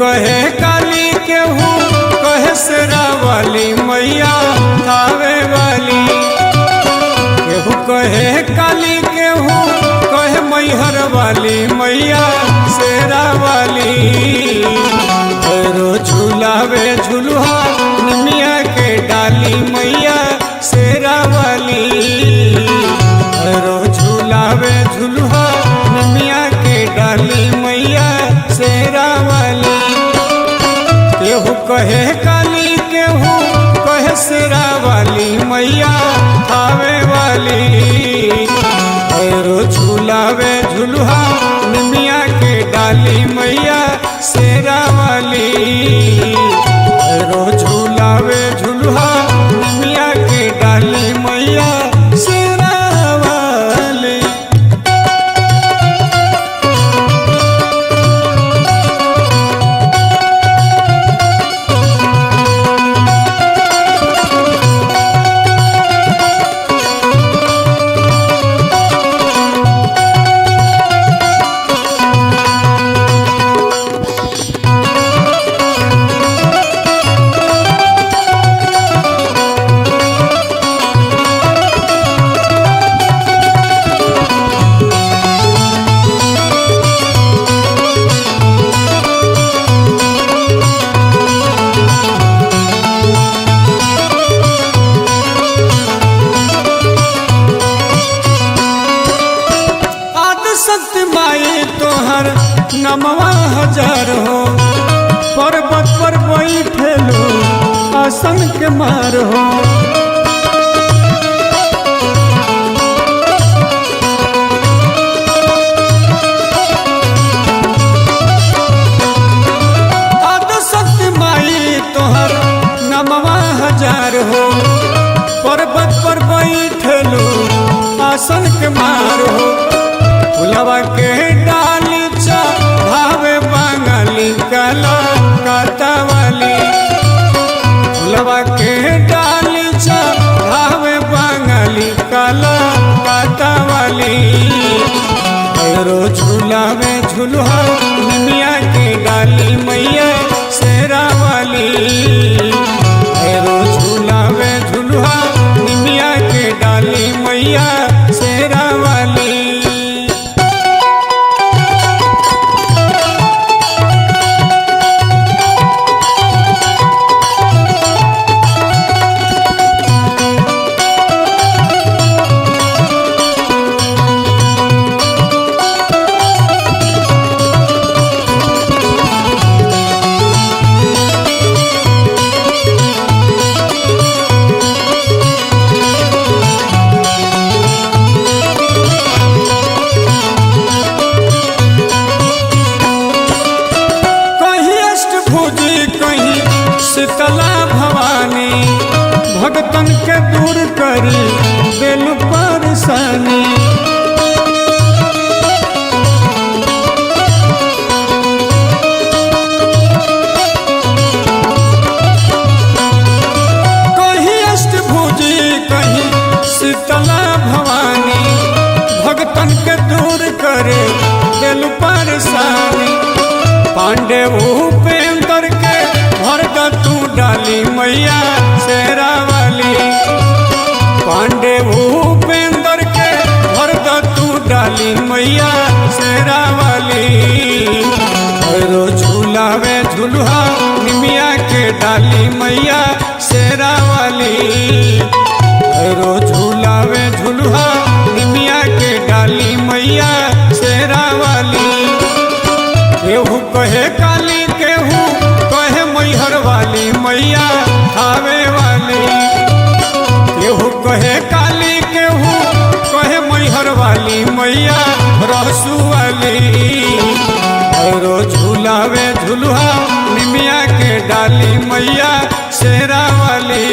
कहे काली केहू कहे शेरा वाली मैया थावे वाली। केहू कहे काली केहू कहे मैहर वाली मैया शेरा वाली। झूलावे झुलुहा निमिया के डाली मैया शेरा वाली। झूलावे झुलुहा निमिया के डाली मैया शेरा वाली। केहू कहे काली केहू कहे शेरा वाली मैया थावे वाली। झूलावे झुलुहा निमिया के डाली मैया शेरा वाली। झूलावे झुलुहा निमिया के डाली मैया शेरा वाली। शक्ति माई तोहर नमवा हजार हो। पर्वत पर बैठेलो आसन के मार हो। आद शक्ति माई तोहर नमवा हजार हो। पर्वत पर बैठेलो आसन के मार हो। फुलवा के डाली चढ़ावे बंगाली कलकत्ता वाली। फुलवा के डाली चढ़ावे बंगाली कलकत्ता वाली। झूलावे झुलुहा निमिया के डाली मैया शेरा वाली। झूलावे झुलुहा निमिया के डाली मैया शेरा वाली। शीतला भवानी भगतन के दूर करी दिल परेशानी। कहीं अष्टभुजी कहीं शीतला भवानी भगतन के दूर करे दिल परेशानी। पांडे उपेंद्र के भर तू डाली मैया शेरा वाली। पांडे उपेंद्र के भर तू डाली मैया शेरा वाली। झूलावे झुलुहा निमिया के डाली मैया शेरा वाली। झूलावे झुलुहा निमिया के डाली मैया शेरा वाली। केहू कहे काली केहू कहे मैहर वाली मैया थावे वाली। केहू कहे काली केहू कहे मैहर वाली मैया रहसु वाली। झूलावे झुलुहा निमिया के डाली मैया शेरा वाली।